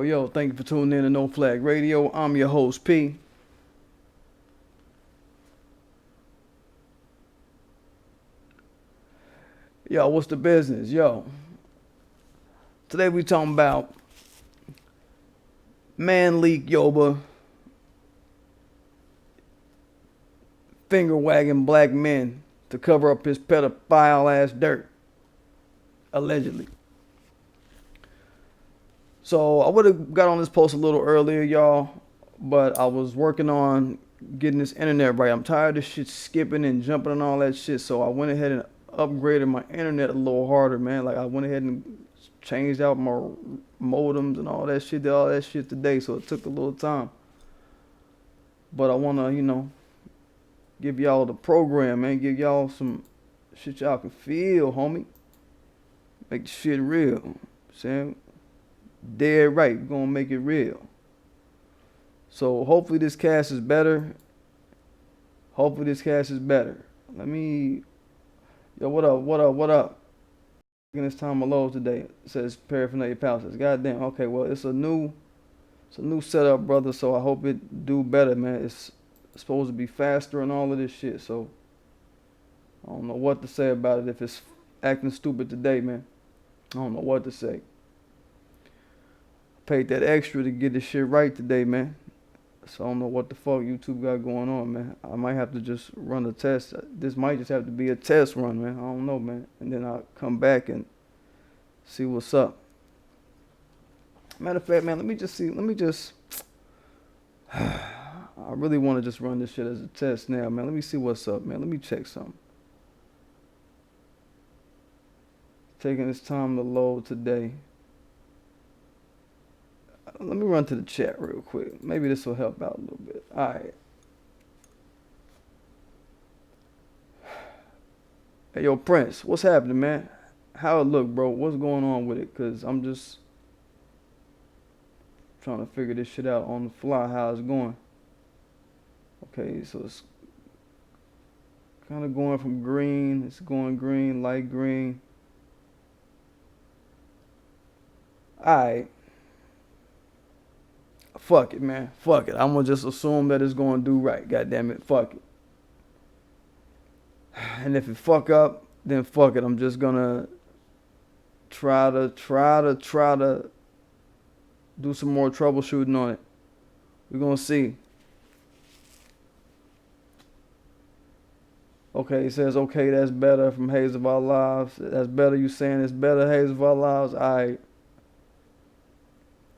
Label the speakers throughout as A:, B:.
A: Yo, thank you for tuning in to No Flag Radio. I'm your host, P. Yo, what's the business? Yo, today we talking about Malik Yoba finger wagging black men to cover up his pedophile ass dirt, allegedly. So I would have got on this post a little earlier, y'all, but I was working on getting this internet right. I'm tired of shit skipping and jumping and all that shit, so I went ahead and upgraded my internet a little harder, man. Like I went ahead and changed out my modems and all that shit, did all that shit today, so it took a little time. But I wanna, give y'all the program, man. Give y'all some shit y'all can feel, homie. Make the shit real. Saying dead right, we're gonna make it real. So hopefully this cast is better. Let me what up? Taking this time alone today. It says paraphernalia palaces. Goddamn, okay, well it's a new setup, brother, so I hope it do better, man. It's supposed to be faster and all of this shit, so I don't know what to say about it if it's acting stupid today, man. I don't know what to say. Paid that extra to get this shit right today, man. So I don't know what the fuck YouTube got going on, man. I might have to just run a test. This might just have to be a test run, man. I don't know, man. And then I'll come back and see what's up. Matter of fact, man, let me just I really want to just run this shit as a test now, man. Let me see what's up, man. Let me check something. Taking this time to load today. Let me run to the chat real quick. Maybe this will help out a little bit. All right. Hey, yo, Prince, what's happening, man? How it look, bro? What's going on with it? Because I'm just trying to figure this shit out on the fly, how it's going. Okay, so it's kind of going from green. It's going green, light green. All right. Fuck it, man. Fuck it. I'm gonna just assume that it's gonna do right. God damn it. Fuck it. And if it fuck up, then fuck it. I'm just gonna try to do some more troubleshooting on it. We're gonna see. Okay, it says, okay, that's better from Haze of Our Lives. That's better. You saying it's better, Haze of Our Lives?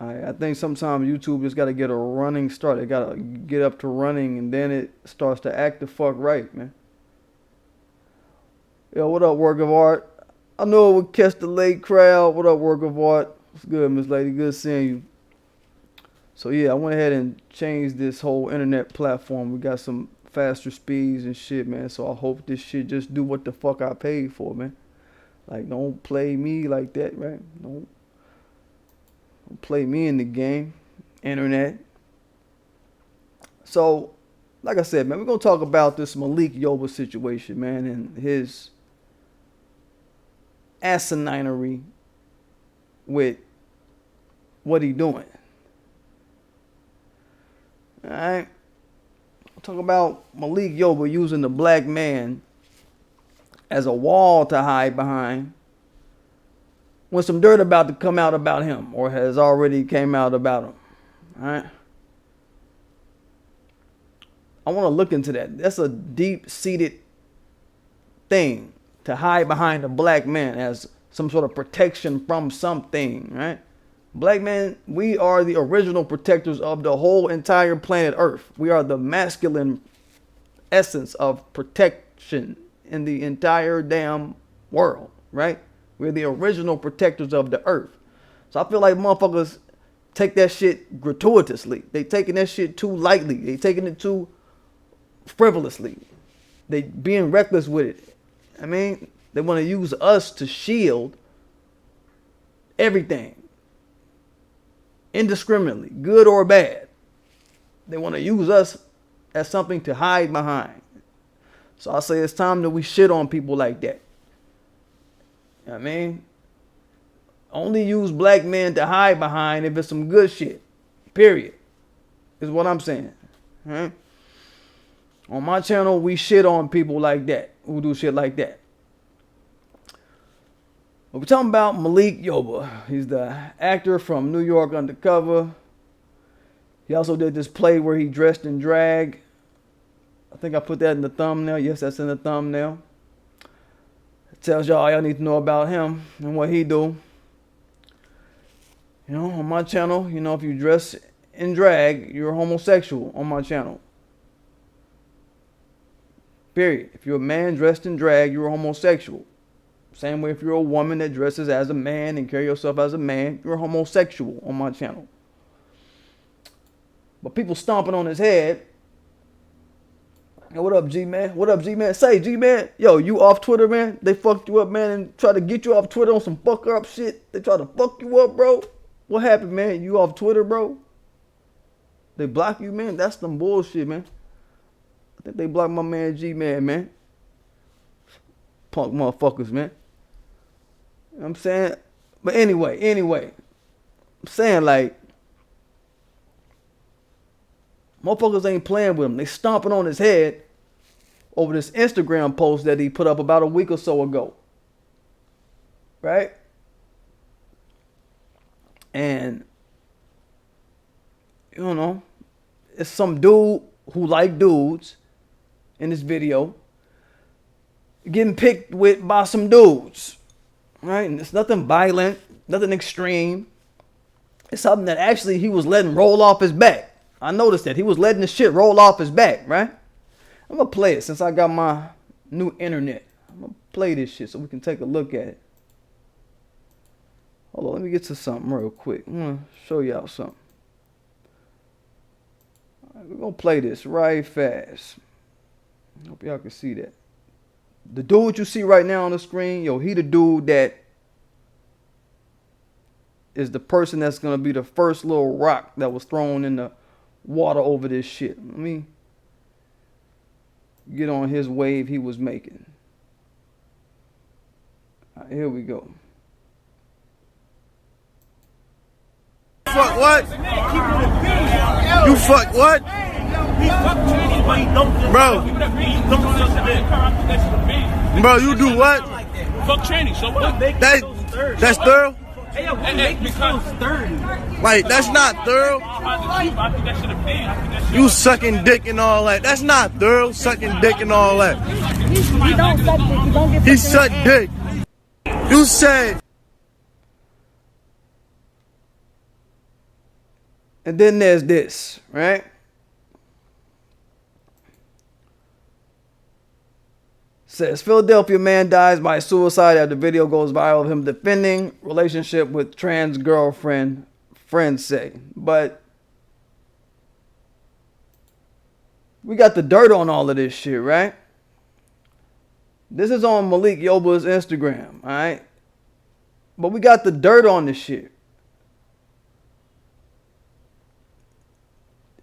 A: I think sometimes YouTube just got to get a running start. It got to get up to running, and then it starts to act the fuck right, man. Yo, what up, work of art? I know it would catch the late crowd. What up, work of art? What's good, Miss Lady? Good seeing you. So, yeah, I went ahead and changed this whole internet platform. We got some faster speeds and shit, man. So I hope this shit just do what the fuck I paid for, man. Like, don't play me like that, right? Don't play me in the game, internet. So, like I said, man, we're going to talk about this Malik Yoba situation, man, and his asinery with what he doing. All right? We'll talk about Malik Yoba using the black man as a wall to hide behind when some dirt about to come out about him or has already came out about him. All right. I want to look into that. That's a deep-seated thing to hide behind a black man as some sort of protection from something, right? Black men, we are the original protectors of the whole entire planet Earth. We are the masculine essence of protection in the entire damn world, right? We're the original protectors of the earth. So I feel like motherfuckers take that shit gratuitously. They taking that shit too lightly. They taking it too frivolously. They being reckless with it. I mean, they want to use us to shield everything. Indiscriminately, good or bad. They want to use us as something to hide behind. So I say it's time that we shit on people like that. You know what I mean? Only use black men to hide behind if it's some good shit. Period. Is what I'm saying. Right? On my channel, we shit on people like that, who do shit like that. But we're talking about Malik Yoba. He's the actor from New York Undercover. He also did this play where he dressed in drag. I think I put that in the thumbnail. Yes, that's in the thumbnail. It tells y'all all y'all need to know about him and what he do. You know, on my channel, you know, if you dress in drag, you're homosexual on my channel. Period. If you're a man dressed in drag, you're homosexual. Same way if you're a woman that dresses as a man and carry yourself as a man, you're homosexual on my channel. But people stomping on his head. Hey, what up, G-Man? What up, G-Man? Say, G-Man. Yo, you off Twitter, man? They fucked you up, man, and try to get you off Twitter on some fuck up shit. They try to fuck you up, bro. What happened, man? You off Twitter, bro? They block you, man? That's some bullshit, man. I think they blocked my man G-Man, man. Punk motherfuckers, man. You know what I'm saying? But anyway. I'm saying, like, motherfuckers ain't playing with him. They stomping on his head over this Instagram post that he put up about a week or so ago. Right? And, you know, it's some dude who like dudes in this video getting picked with by some dudes. Right? And it's nothing violent, nothing extreme. It's something that actually he was letting roll off his back. I noticed that he was letting the shit roll off his back, right? I'm gonna play it since I got my new internet. I'm gonna play this shit so we can take a look at it. Hold on, let me get to something real quick. I'm gonna show y'all something. All right, we're gonna play this right fast. Hope y'all can see that. The dude you see right now on the screen, yo, he the dude that is the person that's gonna be the first little rock that was thrown in the water over this shit. Let me get on his wave he was making. All right, here we go.
B: Fuck what? You fuck what? Bro, you do what?
C: Fuck tranny, so what?
B: That's thorough? Like, that's not thorough. You sucking dick and all that. That's not thorough, sucking dick and all that.
D: You don't suck dick. You don't get
B: He sucked dick. You said.
A: And then there's this, right? Says Philadelphia man dies by suicide after video goes viral of him defending relationship with trans girlfriend, friends say. But we got the dirt on all of this shit, right? This is on Malik Yoba's Instagram, all right? But we got the dirt on this shit.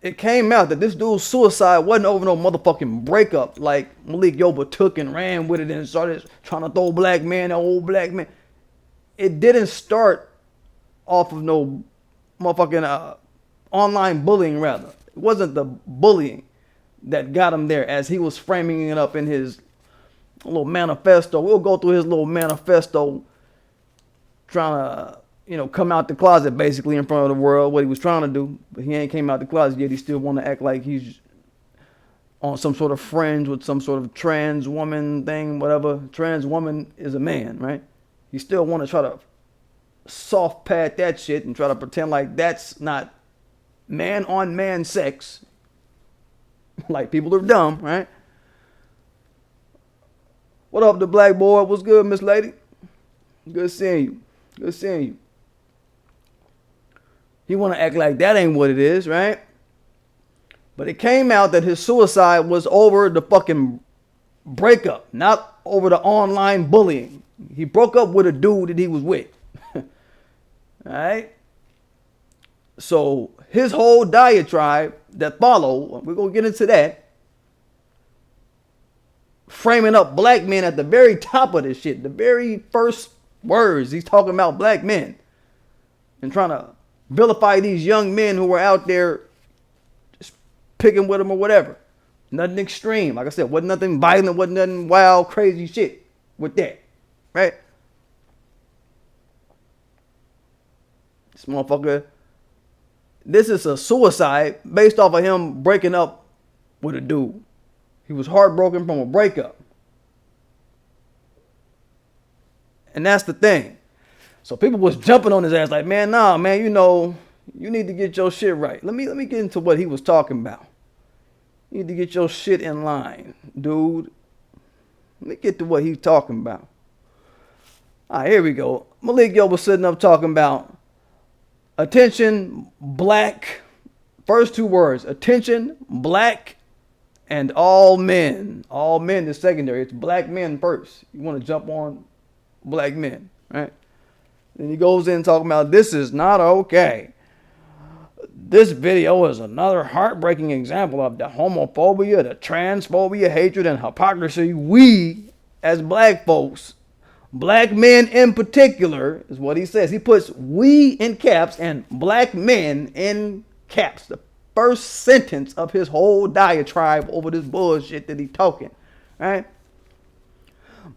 A: It came out that this dude's suicide wasn't over no motherfucking breakup like Malik Yoba took and ran with it and started trying to throw black man, that old black man. It didn't start off of no motherfucking online bullying, rather. It wasn't the bullying that got him there as he was framing it up in his little manifesto. We'll go through his little manifesto trying to, you know, come out the closet basically in front of the world, what he was trying to do. But he ain't came out the closet yet. He still want to act like he's on some sort of fringe with some sort of trans woman thing, whatever. Trans woman is a man, right? He still want to try to soft pad that shit and try to pretend like that's not man on man sex. Like people are dumb, right? What up, the black boy? What's good, Miss Lady? Good seeing you. Good seeing you. He want to act like that ain't what it is, right? But it came out that his suicide was over the fucking breakup, not over the online bullying. He broke up with a dude that he was with. All right? So his whole diatribe that followed, we're going to get into that, framing up black men at the very top of this shit, the very first words. He's talking about black men and trying to vilify these young men who were out there just picking with him or whatever. Nothing extreme. Like I said, wasn't nothing violent, wasn't nothing wild, crazy shit with that. Right? This motherfucker, this is a suicide based off of him breaking up with a dude. He was heartbroken from a breakup. And that's the thing. So people was jumping on his ass like, man, nah, man, you know, you need to get your shit right. Let me get into what he was talking about. You need to get your shit in line, dude. Let me get to what he's talking about. All right, here we go. Malik Yoba sitting up talking about attention, black. First two words, attention, black, and all men. All men is secondary. It's black men first. You want to jump on black men, right? Then he goes in talking about this is not okay. This video is another heartbreaking example of the homophobia, the transphobia, hatred, and hypocrisy we, as black folks, black men in particular, is what he says. He puts we in caps and black men in caps. The first sentence of his whole diatribe over this bullshit that he's talking, right?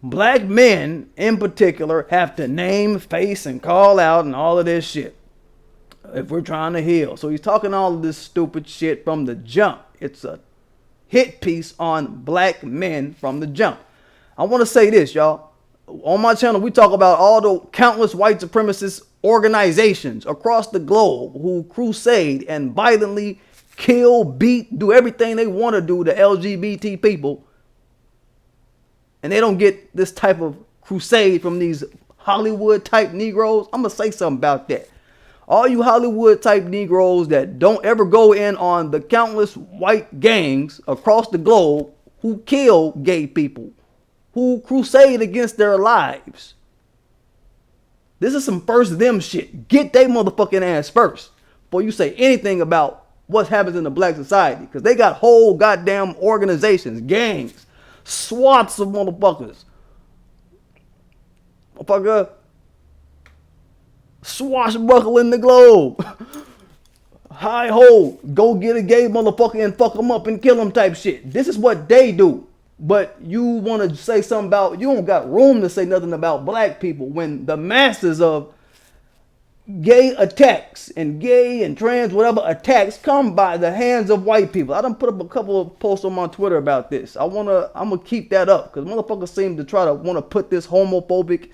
A: Black men in particular have to name, face, and call out and all of this shit if we're trying to heal. So he's talking all of this stupid shit from the jump. It's a hit piece on black men from the jump. I want to say this, y'all. On my channel, we talk about all the countless white supremacist organizations across the globe who crusade and violently kill, beat, do everything they want to do to LGBT people. And they don't get this type of crusade from these Hollywood type Negroes. I'm going to say something about that. All you Hollywood type Negroes that don't ever go in on the countless white gangs across the globe who kill gay people, who crusade against their lives. This is some first them shit. Get they motherfucking ass first before you say anything about what happens in the black society. Because they got whole goddamn organizations, gangs, swats of motherfuckers. Motherfucker, swashbuckling the globe. Hi ho, go get a gay motherfucker and fuck him up and kill him type shit. This is what they do. But you want to say something about, you don't got room to say nothing about black people when the masses of gay attacks and gay and trans whatever attacks come by the hands of white people. I done put up a couple of posts on my Twitter about this. I'm gonna keep that up because motherfuckers seem to try to want to put this homophobic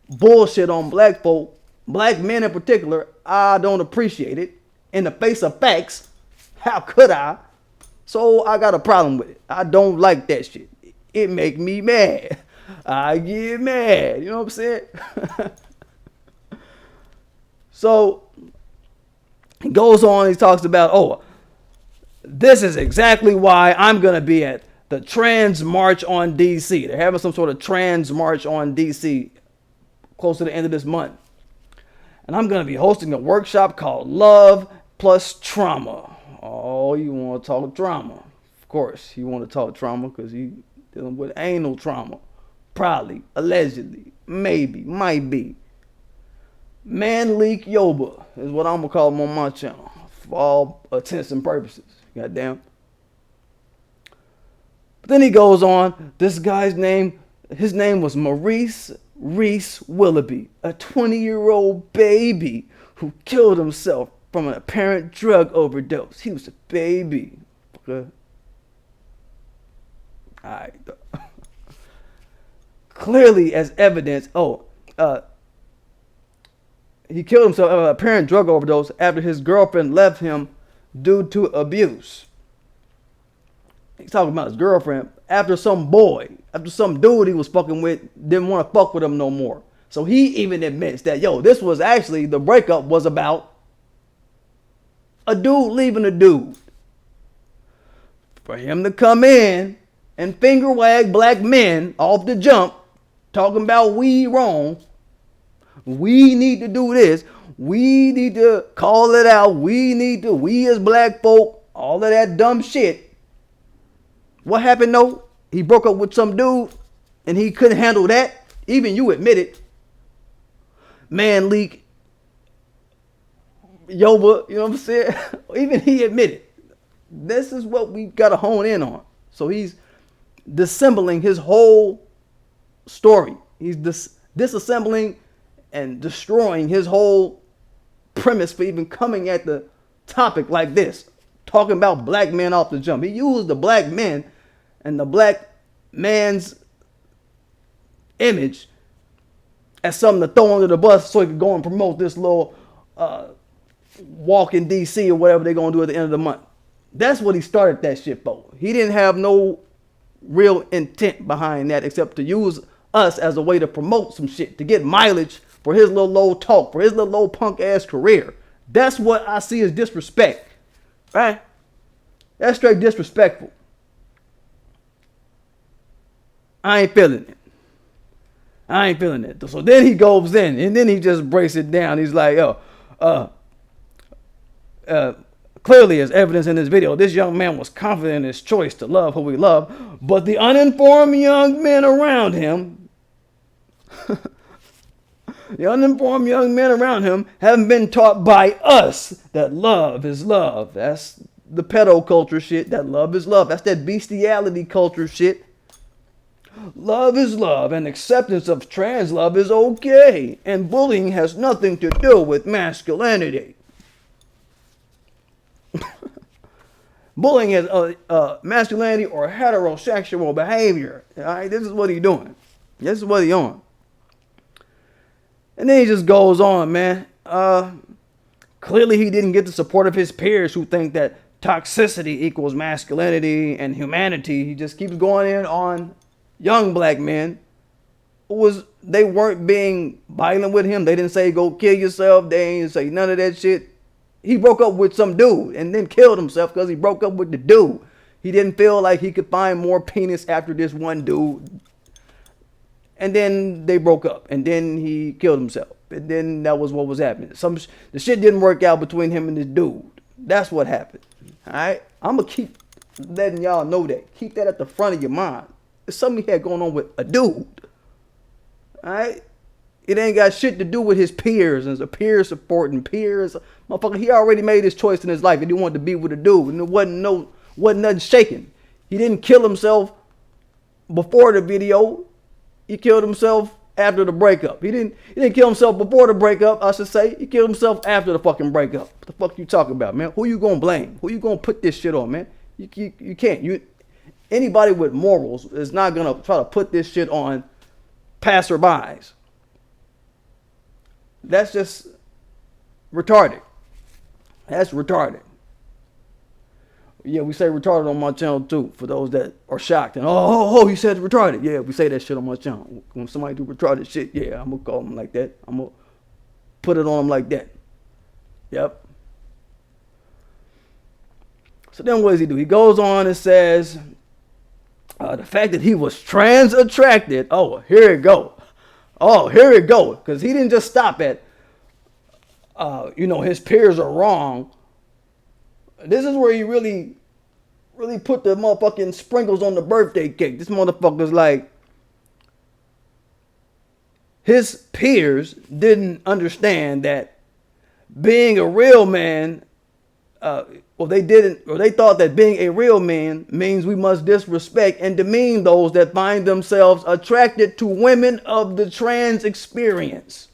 A: bullshit on black folk, black men in particular. I don't appreciate it. In the face of facts, how could I? So I got a problem with it. I don't like that shit. It make me mad. I get mad. You know what I'm saying? So he goes on, he talks about, oh, this is exactly why I'm going to be at the Trans March on DC. They're having some sort of Trans March on DC close to the end of this month. And I'm going to be hosting a workshop called Love Plus Trauma. Oh, you want to talk trauma. Of course, you want to talk trauma because you dealing with anal trauma. Probably, allegedly, maybe, might be. Malik Yoba is what I'm going to call him on my channel. For all intents and purposes. Goddamn. But then he goes on. This guy's name, his name was Maurice Reese Willoughby. A 20-year-old baby who killed himself from an apparent drug overdose. He was a baby. Okay. Alright. Clearly as evidence, he killed himself of an apparent drug overdose after his girlfriend left him due to abuse. He's talking about his girlfriend after some dude he was fucking with didn't want to fuck with him no more. So he even admits that, this was actually, the breakup was about a dude leaving a dude. For him to come in and finger wag black men off the jump, talking about we wrong, we need to do this, we need to call it out, we as black folk, all of that dumb shit. What happened though? He broke up with some dude and he couldn't handle that. Even you admit it. Malik Yoba, you know what I'm saying? Even he admitted, this is what we got to hone in on. So he's dissembling his whole story. He's disassembling and destroying his whole premise for even coming at the topic like this, talking about black men off the jump. He used the black men and the black man's image as something to throw under the bus so he could go and promote this little walk in DC or whatever they're going to do at the end of the month. That's what he started that shit for. He didn't have no real intent behind that except to use us as a way to promote some shit, to get mileage for his little low talk, for his little low punk ass career. That's what I see as disrespect, right? That's straight disrespectful. I ain't feeling it. I ain't feeling it. So then he goes in and then he just breaks it down. He's like, clearly, as evidence in this video, this young man was confident in his choice to love who he loved, but the uninformed young men around him, haven't been taught by us that love is love. That's the pedo culture shit. That love is love. That's that bestiality culture shit. Love is love, and acceptance of trans love is okay, and bullying has nothing to do with masculinity. Bullying is masculinity or heterosexual behavior. All right, this is what he's doing. This is what he's on. And then he just goes on, man. Clearly he didn't get the support of his peers who think that toxicity equals masculinity and humanity. He just keeps going in on young black men they weren't being violent with him. They didn't say go kill yourself. They didn't say none of that shit. He broke up with some dude and then killed himself because he broke up with the dude. He didn't feel like he could find more penis after this one dude. And then they broke up and then he killed himself. And then that was what was happening. The shit didn't work out between him and this dude. That's what happened. All right. I'm going to keep letting y'all know that. Keep that at the front of your mind. There's something he had going on with a dude. All right. It ain't got shit to do with his peers and the peer support and peers. Motherfucker, he already made his choice in his life and he wanted to be with a dude. And there wasn't nothing shaking. He didn't kill himself before the video. He killed himself after the breakup. He didn't kill himself before the breakup, I should say. He killed himself after the fucking breakup. What the fuck you talking about, man? Who you gonna blame? Who you gonna put this shit on, man? You can't. Anybody with morals is not gonna try to put this shit on passerbys. That's just retarded. That's retarded. Yeah, we say retarded on my channel too, for those that are shocked. And he said retarded. Yeah, we say that shit on my channel. When somebody do retarded shit, yeah, I'm going to call them like that. I'm going to put it on them like that. Yep. So then what does he do? He goes on and says, the fact that he was trans attracted. Oh, here it go. Because he didn't just stop at, his peers are wrong. This is where he really put the motherfucking sprinkles on the birthday cake. This motherfucker's like, his peers didn't understand that being a real man, they thought that being a real man means we must disrespect and demean those that find themselves attracted to women of the trans experience.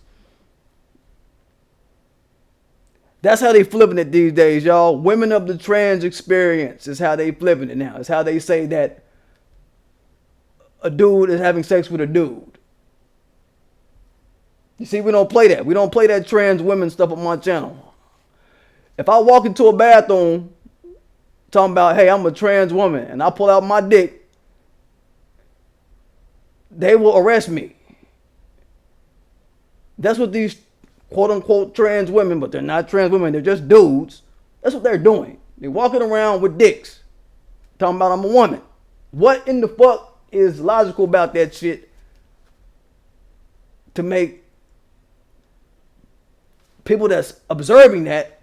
A: That's how they flipping it these days, y'all. Women of the trans experience is how they flipping it now. It's how they say that a dude is having sex with a dude. You see, we don't play that. We don't play that trans women stuff on my channel. If I walk into a bathroom talking about, hey, I'm a trans woman, and I pull out my dick, they will arrest me. That's what these quote-unquote trans women, but they're not trans women, they're just dudes. That's what they're doing. They're walking around with dicks, talking about I'm a woman. What in the fuck is logical about that shit to make people that's observing that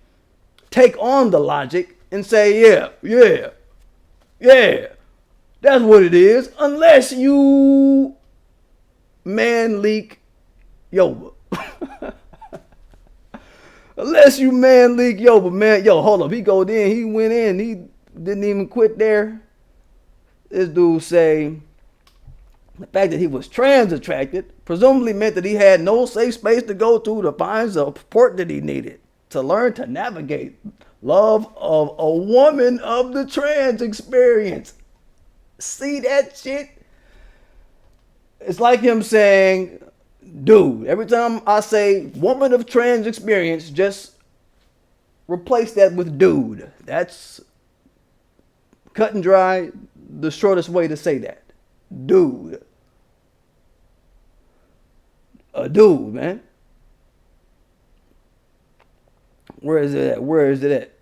A: take on the logic and say, yeah, that's what it is, unless you Malik Yoba. Unless you Malik Yoba, man. Yo, hold up. He went in. He didn't even quit there. This dude say the fact that he was trans attracted presumably meant that he had no safe space to go to find the support that he needed to learn to navigate love of a woman of the trans experience. See that shit? It's like him saying, dude, every time I say woman of trans experience, just replace that with dude. That's cut and dry, the shortest way to say that. Dude. A dude, man. Where is it at?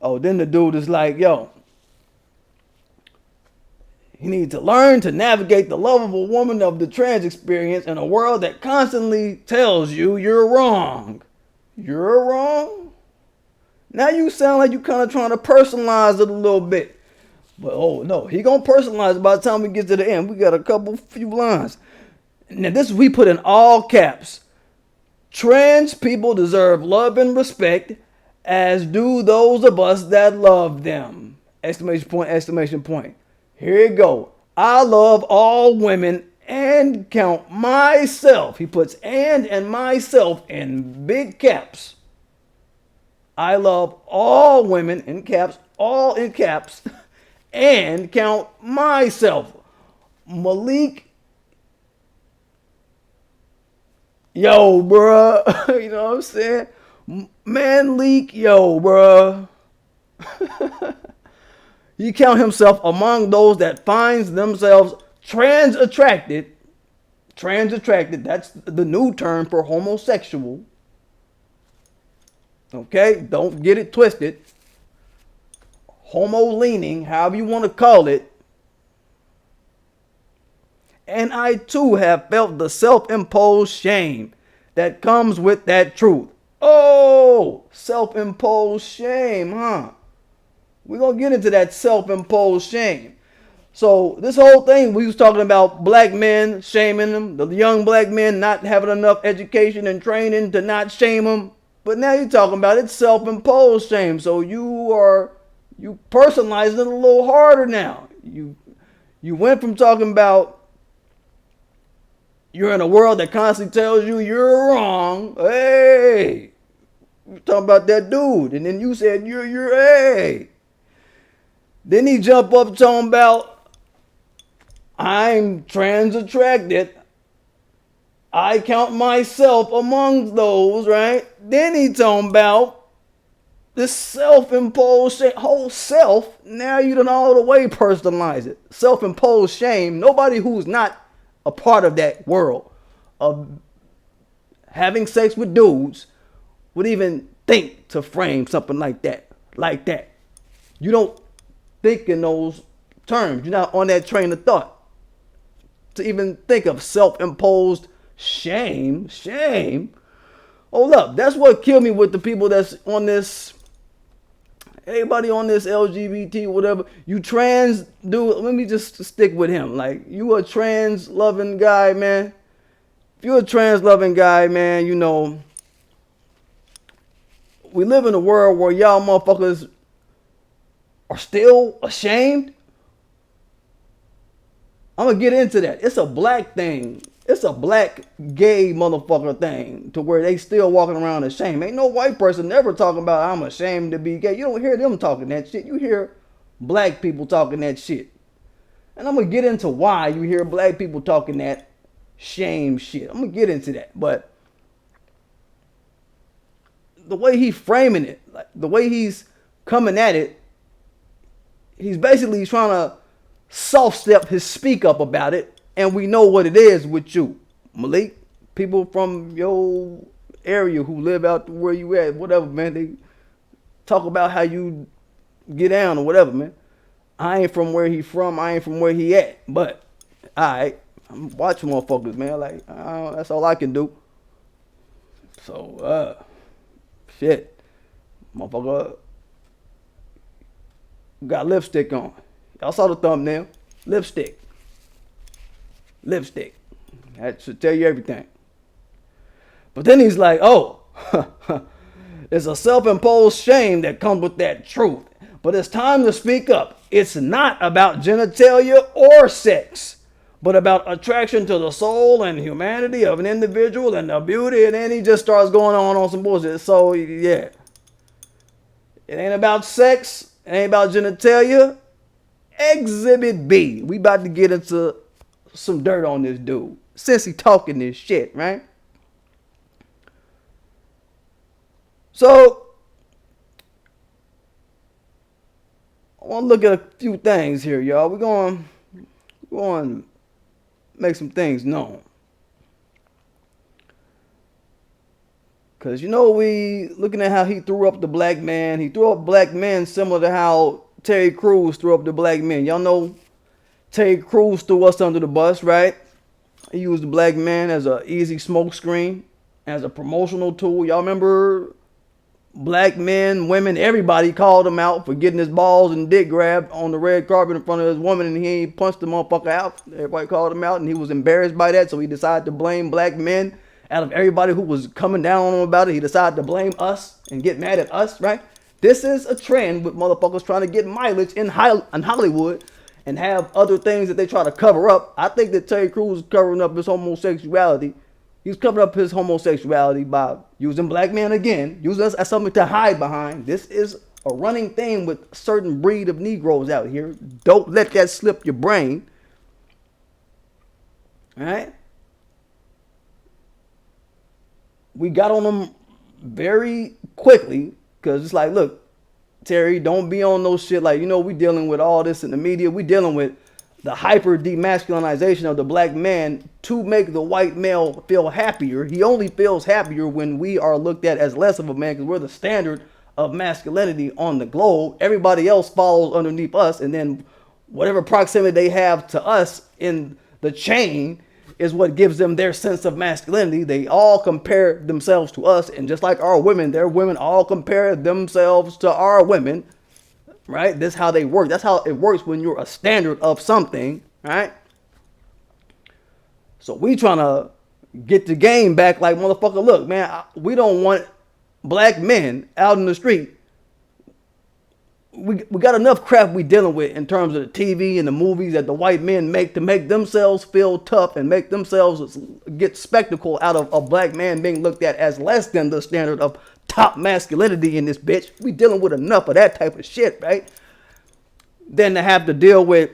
A: Oh, then the dude is like, yo, you need to learn to navigate the love of a woman of the trans experience in a world that constantly tells you you're wrong. You're wrong? Now you sound like you kind of trying to personalize it a little bit. But oh no, he gonna personalize it by the time we get to the end. We got a few lines. Now this we put in all caps. Trans people deserve love and respect, as do those of us that love them. Exclamation point, exclamation point. Here you go. I love all women and count myself. He puts and myself in big caps. I love all women in caps, all in caps, and count myself. Malik Yo, bruh. You know what I'm saying? Malik Yoba, bruh. He count himself among those that finds themselves trans attracted. Trans attracted, that's the new term for homosexual. Okay, don't get it twisted. Homo leaning, however you want to call it. And I too have felt the self-imposed shame that comes with that truth. Oh, self-imposed shame, huh? We're going to get into that self-imposed shame. So this whole thing, we was talking about black men shaming them, the young black men not having enough education and training to not shame them. But now you're talking about it's self-imposed shame. So you personalizing it a little harder now. You went from talking about you're in a world that constantly tells you you're wrong. Hey, you're talking about that dude. And then you said you're hey. Then he jump up talking about I'm trans attracted. I count myself among those, right? Then he talking about this self-imposed whole self. Now you done all the way personalize it. Self-imposed shame. Nobody who's not a part of that world of having sex with dudes would even think to frame something like that. Like that. You don't think in those terms. You're not on that train of thought to even think of self-imposed shame. Hold up. That's what killed me with the people that's on this. Everybody on this LGBT, whatever. You trans dude, let me just stick with him. Like, you a trans loving guy, man. If you're a trans loving guy, man, you know, we live in a world where y'all motherfuckers are still ashamed. I'm gonna get into that. It's a black thing. It's a black gay motherfucker thing to where they still walking around ashamed. Ain't no white person never talking about I'm ashamed to be gay. You don't hear them talking that shit. You hear black people talking that shit. And I'm gonna get into why you hear black people talking that shame shit. I'm gonna get into that. But the way he's framing it, like the way he's coming at it, he's basically trying to soft step his speak up about it. And we know what it is with you, Malik. People from your area who live out where you at, whatever, man. They talk about how you get down or whatever, man. I ain't from where he from. I ain't from where he at. But, all right, I'm watching motherfuckers, man. Like, that's all I can do. So, shit. Motherfucker got lipstick on. Y'all saw the thumbnail. Lipstick. That should tell you everything. But then he's like, oh, It's a self-imposed shame that comes with that truth. But it's time to speak up. It's not about genitalia or sex, but about attraction to the soul and humanity of an individual and the beauty. And then he just starts going on some bullshit. So, yeah. It ain't about sex. It ain't about genitalia. Exhibit B. We about to get into some dirt on this dude. Since he talking this shit, right? So, I want to look at a few things here, y'all. We're going to make some things known. Because, you know, we looking at how he threw up the black man. He threw up black men similar to how Terry Crews threw up the black men. Y'all know Terry Crews threw us under the bus, right? He used the black man as an easy smoke screen, as a promotional tool. Y'all remember black men, women, everybody called him out for getting his balls and dick grabbed on the red carpet in front of his woman, and he punched the motherfucker out. Everybody called him out, and he was embarrassed by that, so he decided to blame black men. Out of everybody who was coming down on him about it, he decided to blame us and get mad at us, right? This is a trend with motherfuckers trying to get mileage in Hollywood and have other things that they try to cover up. I think that Terry Crews is covering up his homosexuality. He's covering up his homosexuality by using black men again, using us as something to hide behind. This is a running thing with a certain breed of Negroes out here. Don't let that slip your brain. All right? We got on them very quickly because it's like, look, Terry, don't be on no shit. Like, you know, we dealing with all this in the media. We dealing with the hyper demasculinization of the black man to make the white male feel happier. He only feels happier when we are looked at as less of a man because we're the standard of masculinity on the globe. Everybody else falls underneath us, and then whatever proximity they have to us in the chain is what gives them their sense of masculinity. They all compare themselves to us, and just like our women, their women all compare themselves to our women. Right? This is how they work. That's how it works when you're a standard of something, right? So we trying to get the game back like, motherfucker, look, man, we don't want black men out in the street. We got enough crap we dealing with in terms of the TV and the movies that the white men make to make themselves feel tough and make themselves get spectacle out of a black man being looked at as less than the standard of top masculinity in this bitch. We dealing with enough of that type of shit, right? Then to have to deal with,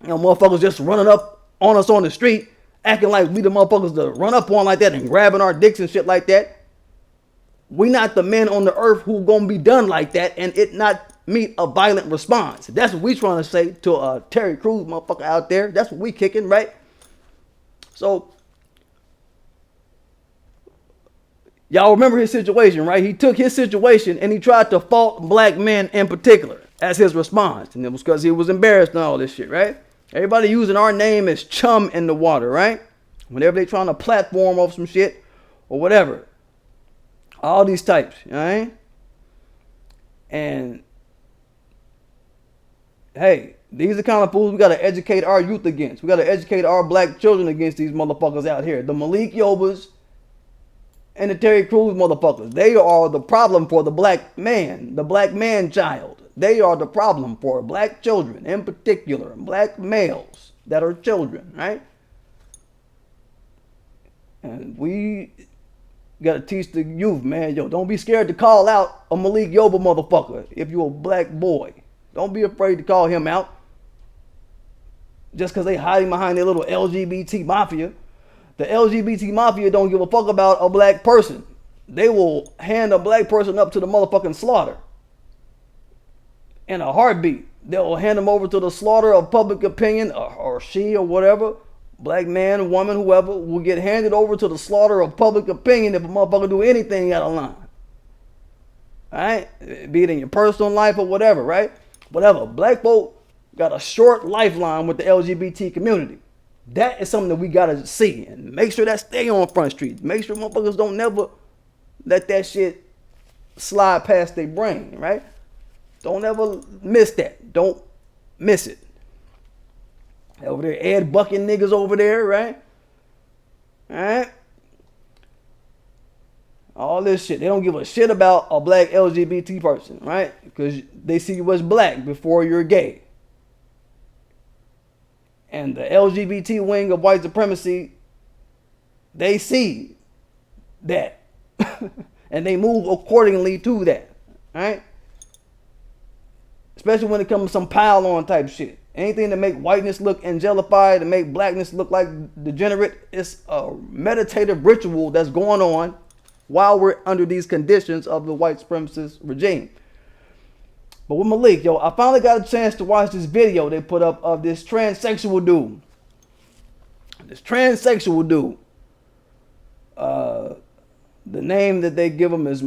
A: you know, motherfuckers just running up on us on the street, acting like we the motherfuckers to run up on like that and grabbing our dicks and shit like that. We not the men on the earth who gonna be done like that and it not meet a violent response. That's what we trying to say to a Terry Crews motherfucker out there. That's what we kicking, right? So y'all remember his situation, right? He took his situation and he tried to fault black men in particular as his response. And it was because he was embarrassed and all this shit, right? Everybody using our name as chum in the water, right? Whenever they trying to platform off some shit or whatever. All these types, right? And hey, these are the kind of fools we got to educate our youth against. We got to educate our black children against these motherfuckers out here. The Malik Yobas and the Terry Crews motherfuckers. They are the problem for the black man child. They are the problem for black children in particular, black males that are children, right? And we got to teach the youth, man, yo, don't be scared to call out a Malik Yoba motherfucker if you're a black boy. Don't be afraid to call him out just because they hiding behind their little LGBT mafia. The LGBT mafia don't give a fuck about a black person. They will hand a black person up to the motherfucking slaughter in a heartbeat. They'll hand them over to the slaughter of public opinion, or she or whatever. Black man, woman, whoever will get handed over to the slaughter of public opinion if a motherfucker do anything out of line. Alright? Be it in your personal life or whatever, right? Whatever. Black folk got a short lifeline with the LGBT community. That is something that we gotta see and make sure that stay on Front Street. Make sure motherfuckers don't never let that shit slide past their brain, right? Don't ever miss that. Don't miss it. Over there, Ed bucking niggas over there, right? Alright? All this shit. They don't give a shit about a black LGBT person, right? Because they see you as black before you're gay. And the LGBT wing of white supremacy, they see that. And they move accordingly to that, right? Especially when it comes to some pile-on type shit. Anything to make whiteness look angelified, to make blackness look like degenerate, it's a meditative ritual that's going on while we're under these conditions of the white supremacist regime. But with Malik, yo, I finally got a chance to watch this video they put up of this transsexual dude. The name that they give him is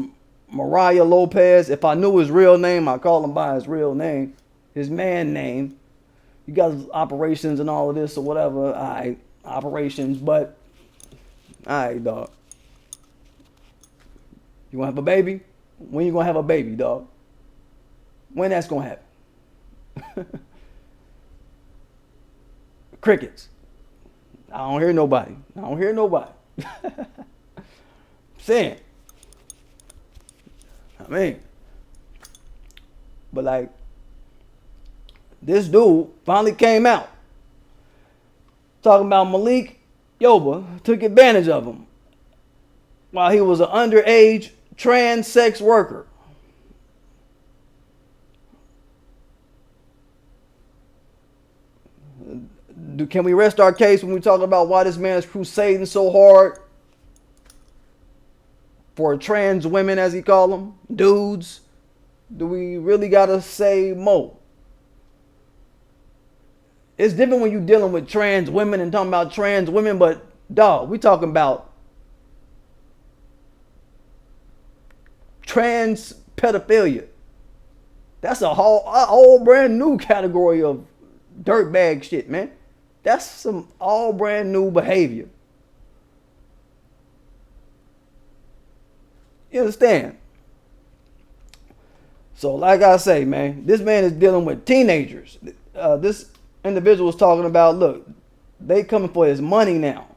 A: Mariah Lopez. If I knew his real name, I'd call him by his real name. His man name. You got his operations and all of this or whatever. Alright, operations, but alright, dog. You gonna have a baby? When you gonna have a baby, dog? When that's gonna happen? Crickets. I don't hear nobody. Saying. I mean. But like, this dude finally came out talking about Malik Yoba took advantage of him while he was an underage trans sex worker. Can we rest our case when we talk about why this man is crusading so hard for trans women, as he call them, dudes? Do we really gotta say more? It's different when you're dealing with trans women and talking about trans women, but dog, we talking about trans-pedophilia. That's a whole brand new category of dirtbag shit, man. That's some all brand new behavior. You understand? So like I say, man, this man is dealing with teenagers. This individual was talking about, look, they coming for his money now.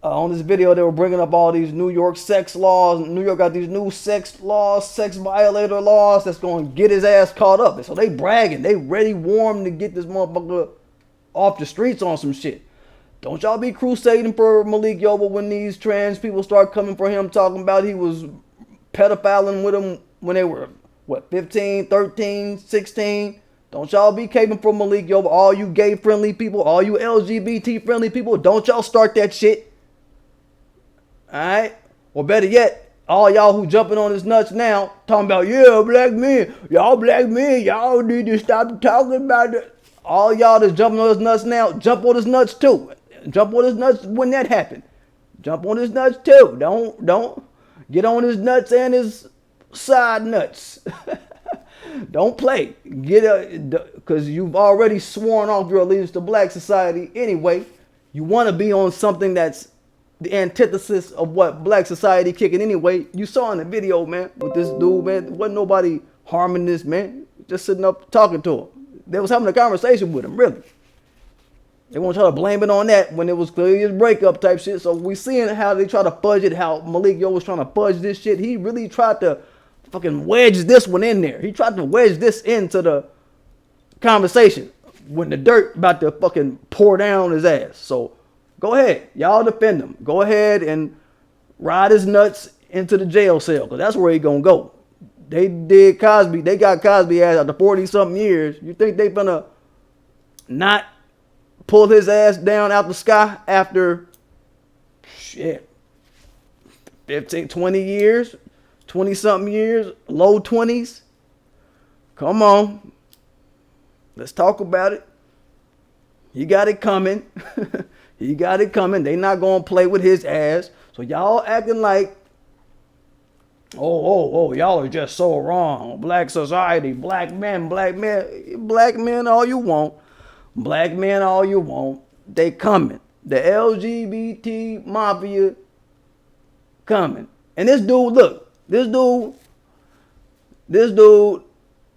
A: On this video, they were bringing up all these New York sex laws. New York got these new sex laws, sex violator laws that's going to get his ass caught up. So they bragging. They ready warm to get this motherfucker off the streets on some shit. Don't y'all be crusading for Malik Yoba when these trans people start coming for him, talking about he was pedophiling with them when they were, what, 15, 13, 16. Don't y'all be caping for Malik Yoba. All you gay-friendly people, all you LGBT-friendly people, don't y'all start that shit. Alright? Or better yet, all y'all who jumping on his nuts now, talking about, yeah, black men, y'all need to stop talking about it. All y'all that's jumping on his nuts now, jump on his nuts too. Jump on his nuts when that happened. Jump on his nuts too. Don't get on his nuts and his side nuts. Don't play. Because you've already sworn off your allegiance to black society anyway. You want to be on something that's the antithesis of what black society kicking anyway. You saw in the video, man, with this dude, man. Wasn't nobody harming this man. Just sitting up talking to him. They was having a conversation with him, really. They want to try to blame it on that when it was clearly his breakup type shit. So we seeing how they try to fudge it, how Malik Yoba was trying to fudge this shit. He really tried to fucking wedge this one in there. He tried to wedge this into the conversation when the dirt about to fucking pour down his ass. So go ahead. Y'all defend him. Go ahead and ride his nuts into the jail cell, because that's where he gonna go. They did Cosby. They got Cosby ass after 40-something years. You think they gonna not pull his ass down out the sky after, shit, 15, 20 years, 20-something years, low 20s? Come on. Let's talk about it. He got it coming. He got it coming. They not going to play with his ass. So y'all acting like, oh, y'all are just so wrong. Black society, black men, all you want. Black men, all you want. They coming. The LGBT mafia coming. And this dude, look, this dude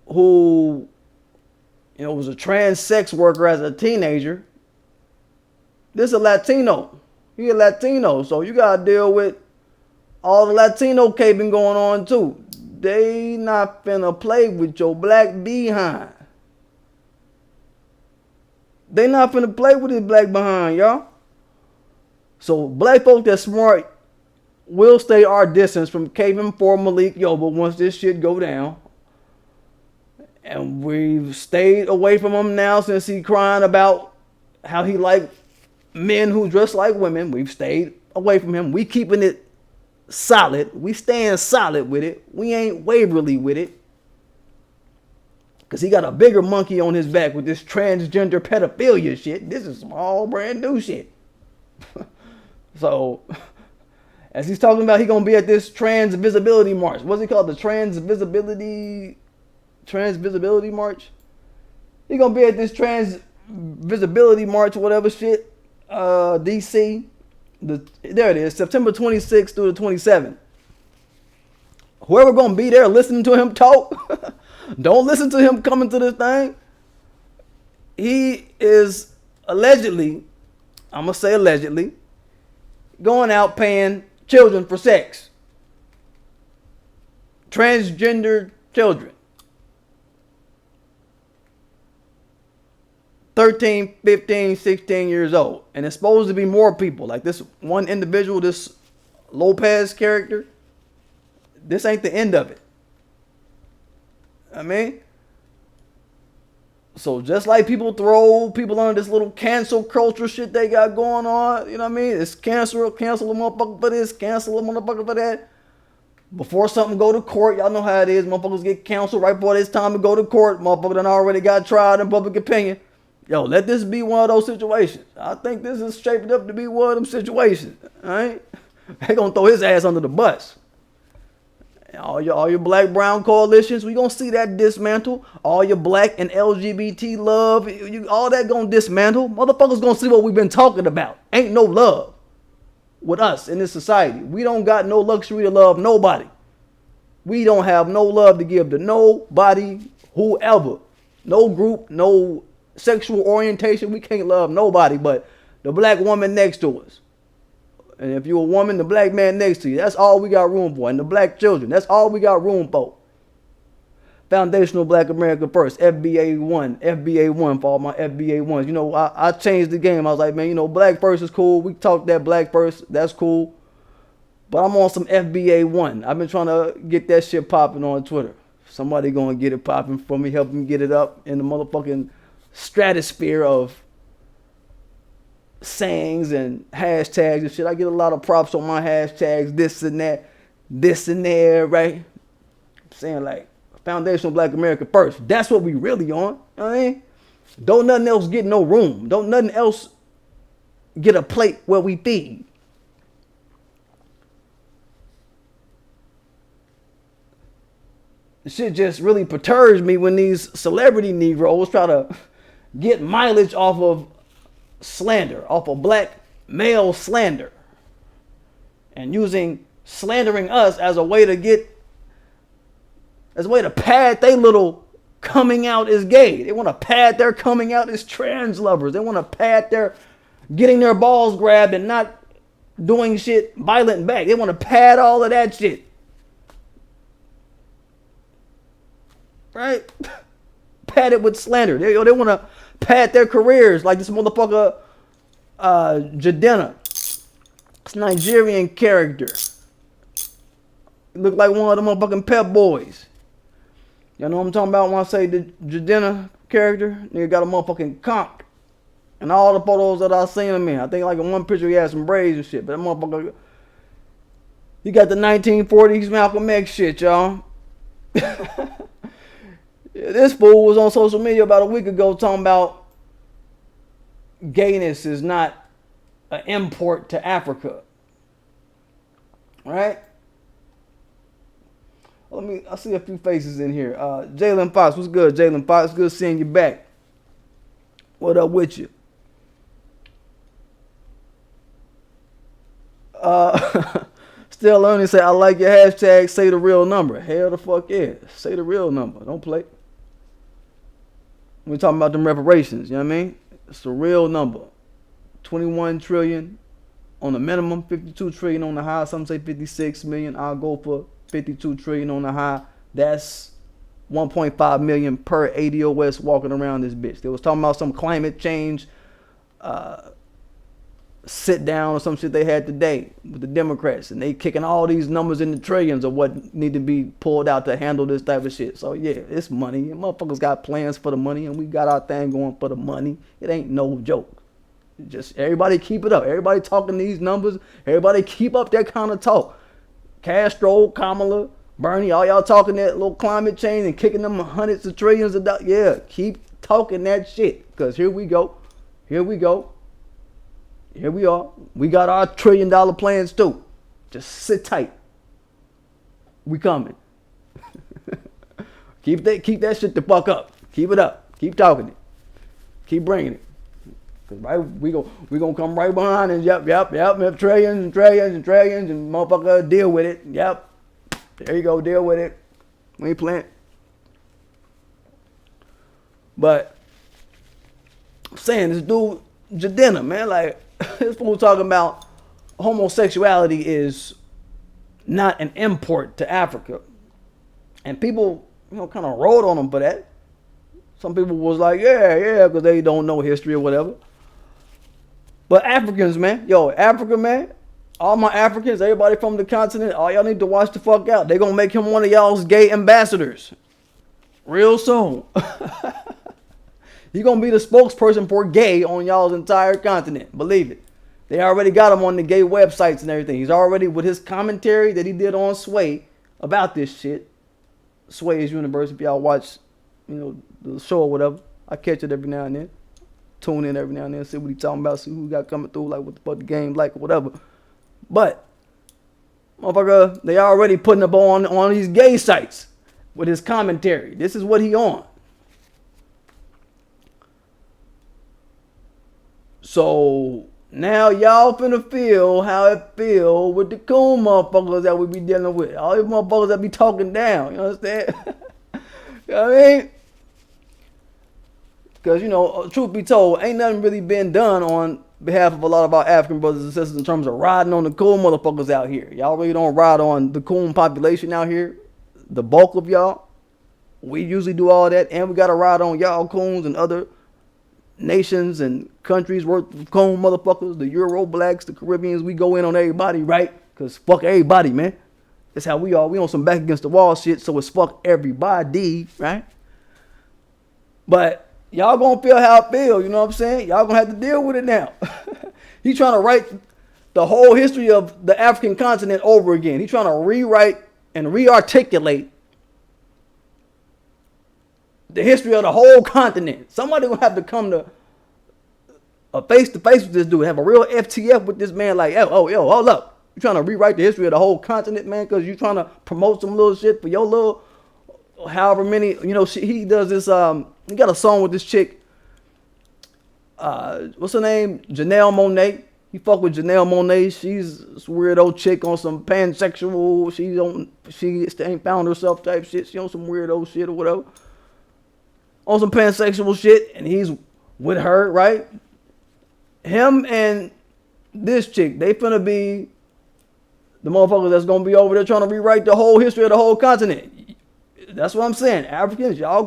A: who, you know, was a trans sex worker as a teenager. This is a Latino. He a Latino, so you gotta deal with all the Latino caping going on too. They not finna play with your black behind. They not finna play with his black behind, y'all. So black folk that's smart will stay our distance from caving for Malik Yoba once this shit go down. And we've stayed away from him now since he crying about how he like men who dress like women. We've stayed away from him. We keeping it solid. We staying solid with it. We ain't waverly with it. Because he got a bigger monkey on his back with this transgender pedophilia shit. This is some all brand new shit. So, as he's talking about, he going to be at this trans visibility march. What's it called? The trans visibility march? He going to be at this trans visibility march, whatever shit. DC. There it is. September 26th through the 27th. Whoever going to be there listening to him talk, don't listen to him coming to this thing. He is allegedly, I'm going to say allegedly, going out paying children for sex. Transgender children. 13, 15, 16 years old. And it's supposed to be more people. Like this one individual, this Lopez character. This ain't the end of it. I mean, so just like people throw people under this little cancel culture shit they got going on, you know what I mean? It's cancel a motherfucker for this, cancel a motherfucker for that. Before something go to court, y'all know how it is. Motherfuckers get canceled right before it's time to go to court. Motherfucker done already got tried in public opinion. Yo, let this be one of those situations. I think this is shaping up to be one of them situations. All right? They gonna throw his ass under the bus. All your black brown coalitions, we gonna see that dismantle. All your black and LGBT love, all that gonna dismantle. Motherfuckers gonna see what we've been talking about. Ain't no love with us in this society. We don't got no luxury to love nobody. We don't have no love to give to nobody, whoever. No group, no sexual orientation. We can't love nobody but the black woman next to us. And if you're a woman, the black man next to you. That's all we got room for. And the black children. That's all we got room for. Foundational Black America First. FBA 1. FBA 1 for all my FBA 1s. You know, I changed the game. I was like, man, you know, black first is cool. We talk that black first. That's cool. But I'm on some FBA 1. I've been trying to get that shit popping on Twitter. Somebody going to get it popping for me. Help me get it up in the motherfucking stratosphere of sayings and hashtags and shit. I get a lot of props on my hashtags, this and that, this and there, right? I'm saying like Foundational Black America First. That's what we really on. You know what I mean? Don't nothing else get no room. Don't nothing else get a plate where we feed. The shit just really perturbs me when these celebrity Negroes try to get mileage off of slander, off of black male slander, and using slandering us as a way to pad they little coming out as gay. They want to pad their coming out as trans lovers. They want to pad their getting their balls grabbed and not doing shit violent back. They want to pad all of that shit. Right? Pad it with slander. They want to pad their careers like this motherfucker Jadena. It's a Nigerian character. He look like one of the motherfucking Pep Boys. You know what I'm talking about when I say the Jadena character? Nigga got a motherfucking conch. And all the photos that I seen him in, I think like in one picture he had some braids and shit. But that motherfucker, he got the 1940s Malcolm X shit, y'all. This fool was on social media about a week ago talking about gayness is not an import to Africa. Right? I see a few faces in here. Jalen Fox, what's good, Jalen Fox? Good seeing you back. What up with you? Still learning. Say I like your hashtag. Say the real number. Hell the fuck yeah. Say the real number. Don't play. We're talking about them reparations. You know what I mean? It's the real number. 21 trillion on the minimum, 52 trillion on the high. Some say 56 million. I'll go for 52 trillion on the high. That's 1.5 million per ADOS walking around this bitch. They was talking about some climate change sit down or some shit they had today with the Democrats, and they kicking all these numbers in the trillions of what need to be pulled out to handle this type of shit. So yeah, it's money. And motherfuckers got plans for the money, and we got our thing going for the money. It ain't no joke. Just everybody keep it up. Everybody talking these numbers. Everybody keep up that kind of talk. Castro, Kamala, Bernie, all y'all talking that little climate change and kicking them hundreds of trillions of dollars. Yeah, keep talking that shit. Because here we go. Here we go. Here we are. We got our $1 trillion plans too. Just sit tight. We coming. keep that shit the fuck up. Keep it up. Keep talking it. Keep bringing it. Cause right, we gonna come right behind and yep, trillions and trillions and trillions and motherfucker deal with it. Yep. There you go, deal with it. We ain't playing. But I'm saying this dude Jadena, man, like this fool talking about homosexuality is not an import to Africa. And people, kind of rolled on him for that. Some people was like, yeah, because they don't know history or whatever. But Africans, man, Africa, man, all my Africans, everybody from the continent, all y'all need to watch the fuck out. They gonna make him one of y'all's gay ambassadors real soon. He gonna be the spokesperson for gay on y'all's entire continent. Believe it. They already got him on the gay websites and everything. He's already, with his commentary that he did on Sway about this shit. Sway is Universe. If y'all watch, the show or whatever, I catch it every now and then. Tune in every now and then, see what he talking about, see who we got coming through, like what the fuck the game like or whatever. But, motherfucker, they already putting up on these gay sites with his commentary. This is what he on. So, now y'all finna feel how it feel with the coon motherfuckers that we be dealing with. All these motherfuckers that be talking down, you understand? You know what I mean? Because, truth be told, ain't nothing really been done on behalf of a lot of our African brothers and sisters in terms of riding on the coon motherfuckers out here. Y'all really don't ride on the coon population out here. The bulk of y'all. We usually do all that. And we got to ride on y'all coons and other nations and countries worth of coon motherfuckers. The Euro blacks, the Caribbeans. We go in on everybody, right? Because fuck everybody, man. That's how we are. We on some back against the wall shit. So it's fuck everybody, right? But y'all gonna feel how I feel, you know what I'm saying? Y'all gonna have to deal with it now. He trying to write the whole history of the African continent over again. He trying to rewrite and re-articulate the history of the whole continent. Somebody gonna have to come to a face-to-face with this dude, have a real FTF with this man like, yo, hold up. You trying to rewrite the history of the whole continent, man, because you trying to promote some little shit for your little, however many, he does this, he got a song with this chick, what's her name? Janelle Monáe. He fuck with Janelle Monáe. She's this weirdo chick on some pansexual, she ain't found herself type shit. She on some weirdo shit or whatever. On some pansexual shit, and he's with her, right? Him and this chick, they finna be the motherfuckers that's gonna be over there trying to rewrite the whole history of the whole continent. That's what I'm saying. Africans, if y'all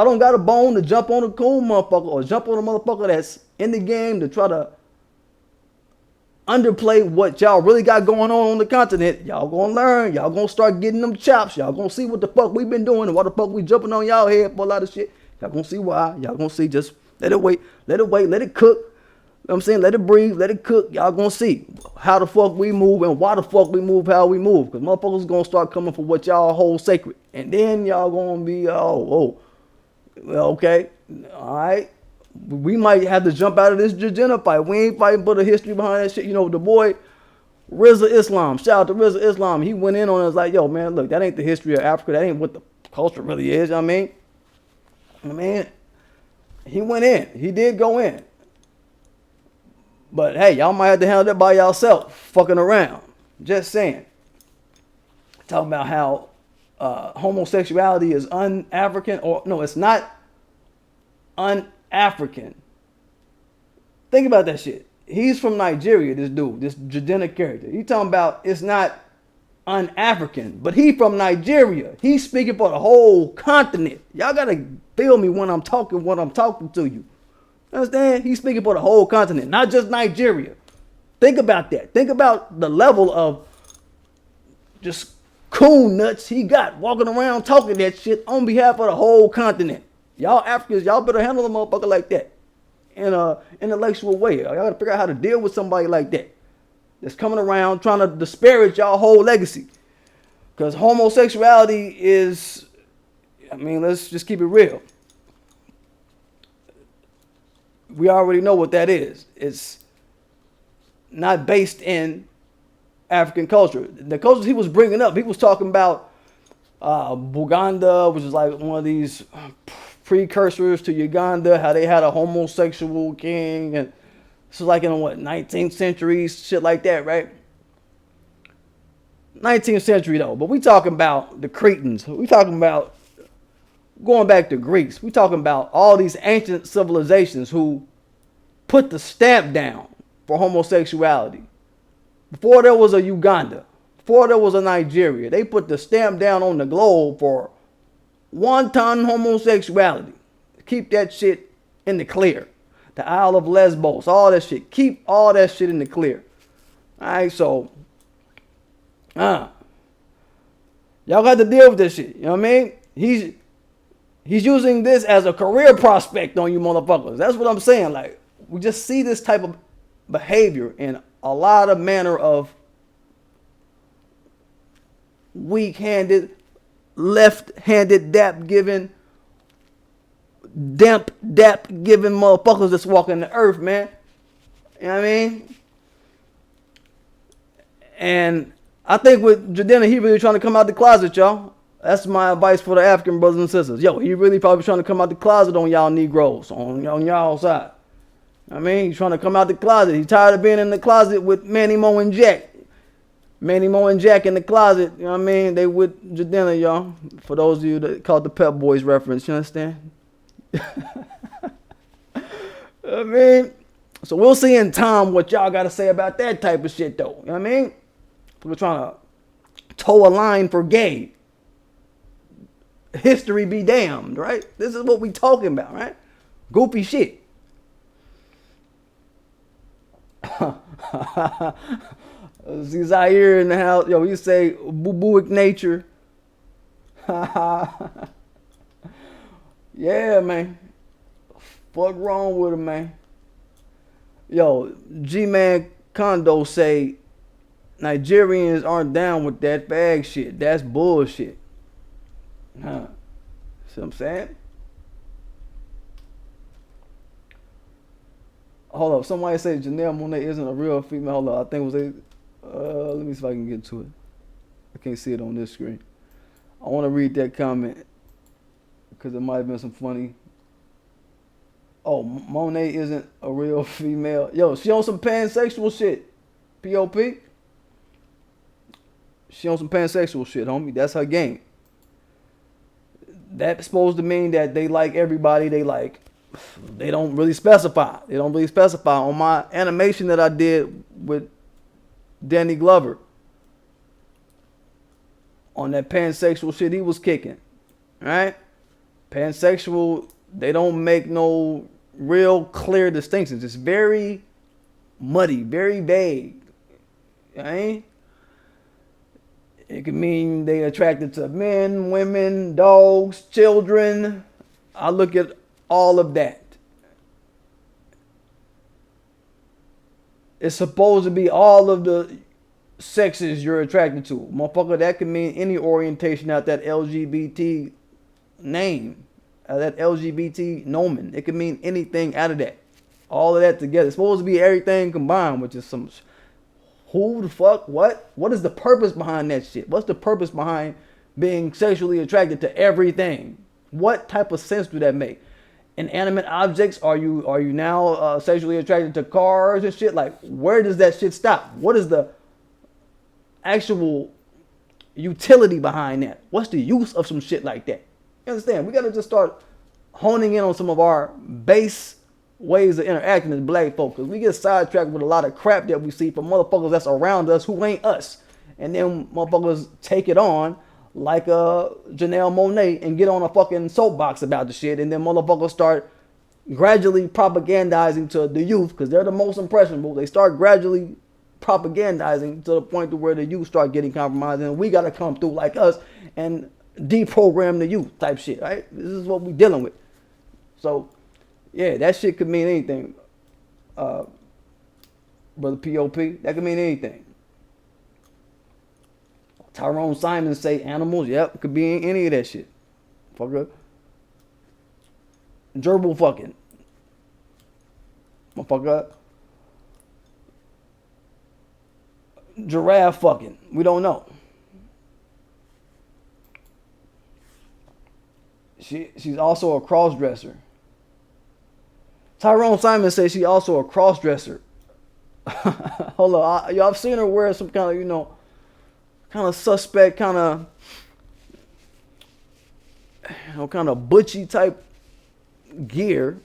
A: don't got a bone to jump on a coon motherfucker or jump on a motherfucker that's in the game to try to underplay what y'all really got going on the continent, y'all gonna learn. Y'all gonna start getting them chops. Y'all gonna see what the fuck we been doing and why the fuck we jumping on y'all head for a lot of shit. Y'all gonna see why. Y'all gonna see. Just let it wait. Let it cook. You know what I'm saying? Let it breathe. Let it cook. Y'all gonna see how the fuck we move and why the fuck we move how we move. Because motherfuckers gonna start coming for what y'all hold sacred. And then y'all gonna be, well, okay. All right. We might have to jump out of this Jadena fight. We ain't fighting for the history behind that shit. The boy, Rizza Islam. Shout out to Rizza Islam. He went in on us like, yo, man, look, that ain't the history of Africa. That ain't what the culture really is. You know what I mean, he went in. He did go in. But hey, y'all might have to handle that by yourself, fucking around. Just saying. Talking about how homosexuality is un-African, or no, it's not un-African. Think about that shit. he's from Nigeria, this dude, this Jadena character. He talking about it's not un-African, but he from Nigeria. He's speaking for the whole continent. Y'all gotta feel me when I'm talking to you. Understand? He's speaking for the whole continent, not just Nigeria. Think about that. Think about the level of just coon nuts he got walking around talking that shit on behalf of the whole continent. Y'all Africans, y'all better handle a motherfucker like that in a intellectual way. Y'all gotta figure out how to deal with somebody like that that's coming around trying to disparage y'all whole legacy. Because homosexuality is, I mean, let's just keep it real. We already know what that is. It's not based in African culture. The cultures he was bringing up, he was talking about Buganda, which is like one of these precursors to Uganda, how they had a homosexual king, and this was like in what, 19th century, shit like that, right? 19th century though, but we talking about the Cretans. We talking about going back to Greece. We talking about all these ancient civilizations who put the stamp down for homosexuality. Before there was a Uganda, before there was a Nigeria, they put the stamp down on the globe for wanton homosexuality. Keep that shit in the clear. The Isle of Lesbos, all that shit. Keep all that shit in the clear. Alright, so y'all got to deal with this shit. You know what I mean? He's using this as a career prospect on you motherfuckers. That's what I'm saying. Like, we just see this type of behavior in a lot of manner of weak-handed, left-handed dap giving motherfuckers that's walking the earth, man. You know what I mean? And I think with Jadena, he really trying to come out the closet, y'all. That's my advice for the African brothers and sisters. Yo, he really probably trying to come out the closet on y'all Negroes, on y'all side. I mean, he's trying to come out the closet. He's tired of being in the closet with Manny Mo and Jack. Manny Mo and Jack in the closet, you know what I mean? They with Jadena, y'all. For those of you that caught the Pep Boys reference, you understand? I mean, so we'll see in time what y'all got to say about that type of shit, though. You know what I mean? We're trying to toe a line for gay. History be damned, right? This is what we talking about, right? Goofy shit. See Zaire in the house. Yo, he say boo-booic nature. Yeah, man. Fuck wrong with him, man. Yo, G-Man Kondo say Nigerians aren't down with that fag shit. That's bullshit. Huh. See what I'm saying? Hold up. Somebody said Janelle Monáe isn't a real female. Hold up. I think it was a... let me see if I can get to it. I can't see it on this screen. I want to read that comment because it might have been some funny... Oh, Monet isn't a real female. Yo, she on some pansexual shit. P.O.P. She on some pansexual shit, homie. That's her game. That's supposed to mean that they like everybody they like. They don't really specify. They don't really specify. On my animation that I did with Danny Glover, on that pansexual shit he was kicking, right? Pansexual, they don't make no real clear distinctions. It's very muddy, very vague. Right? It could mean they attracted to men, women, dogs, children. I look at all of that. It's supposed to be all of the sexes you're attracted to. Motherfucker, that can mean any orientation out that LGBT name. Out that LGBT nomen. It can mean anything out of that. All of that together. It's supposed to be everything combined, which is some... Who the fuck? What? What is the purpose behind that shit? What's the purpose behind being sexually attracted to everything? What type of sense do that make? Inanimate objects? Are you now sexually attracted to cars and shit? Like, where does that shit stop? What is the actual utility behind that? What's the use of some shit like that? You understand? We gotta just start honing in on some of our base ways of interacting as black folks. Cause we get sidetracked with a lot of crap that we see from motherfuckers that's around us who ain't us. And then motherfuckers take it on like Janelle Monáe and get on a fucking soapbox about the shit. And then motherfuckers start gradually propagandizing to the youth, because they're the most impressionable. They start gradually propagandizing to the point to where the youth start getting compromised, and we got to come through like us and deprogram the youth type shit, right? This is what we dealing with. So yeah, that shit could mean anything, brother POP. That could mean anything. Tyrone Simon say animals. Yep, could be any of that shit. Fucker. Gerbil fucking. Motherfucker. Giraffe fucking. We don't know. She's also a cross-dresser. Tyrone Simon says she's also a cross-dresser. Hold on. Y'all have seen her wear some kind of, you know, kind of suspect, kind of, you know, kind of butchy type gear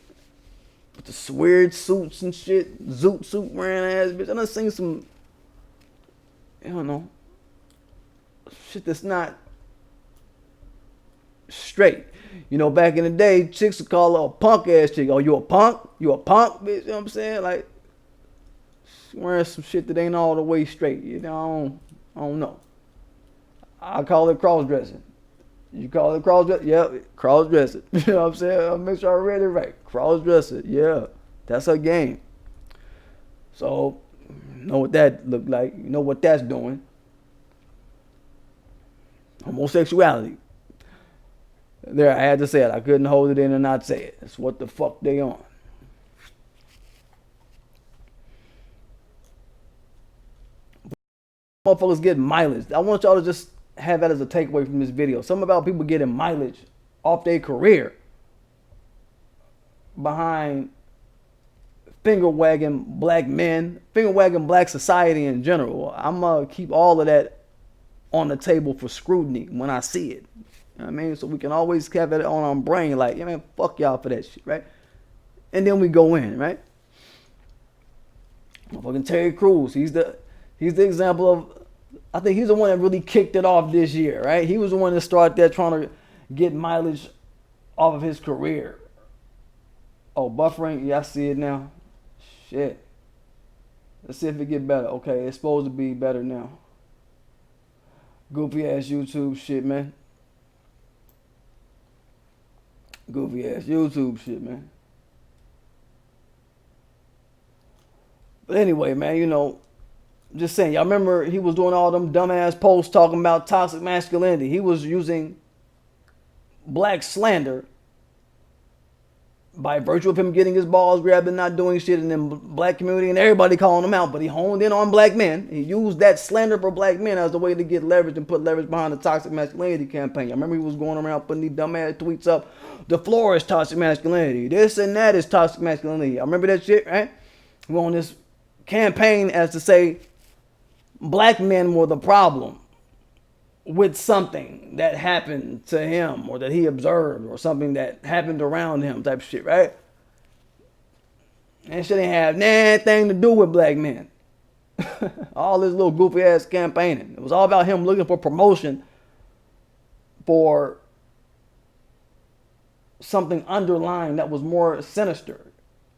A: with the weird suits and shit, zoot suit wearing ass bitch. I done seen some, I don't know, shit that's not straight. You know, back in the day, chicks would call her a punk ass chick. Oh, you a punk? You a punk, bitch? You know what I'm saying? Like, wearing some shit that ain't all the way straight. You know, I don't know. I call it cross-dressing. You call it cross-dressing? Yeah, cross-dressing. You know what I'm saying? I'll make sure I read it right. Cross-dressing. Yeah, that's her game. So, you know what that look like. You know what that's doing. Homosexuality. There, I had to say it. I couldn't hold it in and not say it. That's what the fuck they on. Motherfuckers get mileage. I want y'all to just have that as a takeaway from this video. Something about people getting mileage off their career behind finger wagging black men, finger wagging black society in general. I'm gonna keep all of that on the table for scrutiny when I see it. You know what I mean? So we can always have it on our brain, like, yeah, man, fuck y'all for that shit, right? And then we go in, right? Fucking Terry Crews, he's the example of, I think he's the one that really kicked it off this year, right? He was the one that started there trying to get mileage off of his career. Oh, buffering, yeah, I see it now. Shit. Let's see if it get better. Okay, it's supposed to be better now. Goofy ass YouTube shit, man. Goofy ass YouTube shit, man. But anyway, man, you know, just saying, y'all remember he was doing all them dumbass posts talking about toxic masculinity. He was using black slander by virtue of him getting his balls grabbed and not doing shit, and then black community and everybody calling him out. But he honed in on black men. He used that slander for black men as a way to get leverage and put leverage behind the toxic masculinity campaign. I remember he was going around putting these dumbass tweets up. The floor is toxic masculinity. This and that is toxic masculinity. I remember that shit, right? We on this campaign as to say black men were the problem with something that happened to him or that he observed or something that happened around him type of shit, right? And shit ain't have anything to do with black men. All this little goofy ass campaigning. It was all about him looking for promotion for something underlying that was more sinister.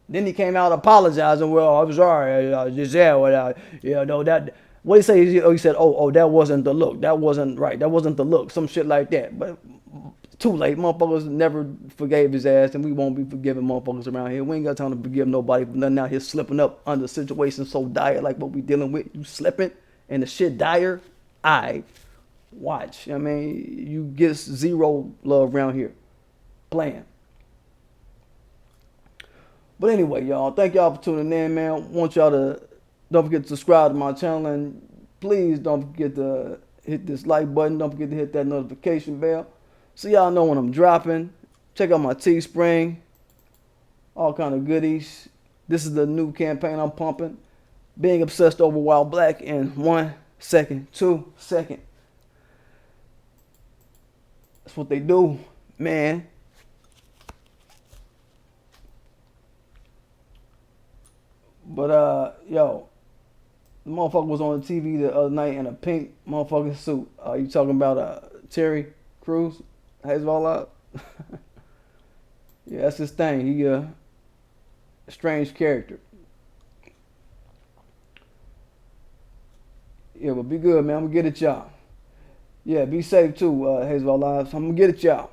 A: Then he came out apologizing. Well, I'm sorry. No, that. What he say? He said, "Oh, that wasn't the look. That wasn't right. That wasn't the look." Some shit like that. But too late. Motherfuckers never forgave his ass, and we won't be forgiving motherfuckers around here. We ain't got time to forgive nobody for nothing out here slipping up under situations so dire like what we dealing with. You slipping and the shit dire. I watch. I mean, you get zero love around here. Playing. But anyway, y'all, thank y'all for tuning in, man. Want y'all to don't forget to subscribe to my channel, and please don't forget to hit this like button. Don't forget to hit that notification bell so y'all know when I'm dropping. Check out my Teespring, all kind of goodies. This is the new campaign I'm pumping. Being obsessed over while black in 1 second, 2 seconds. That's what they do, man. But yo, the motherfucker was on the TV the other night in a pink motherfucking suit. You talking about Terry Crews? Hezbollah? Yeah, that's his thing. He a strange character. Yeah, but be good, man. I'm gonna get at y'all. Yeah, be safe too, Hezbollah. I'm gonna get at y'all.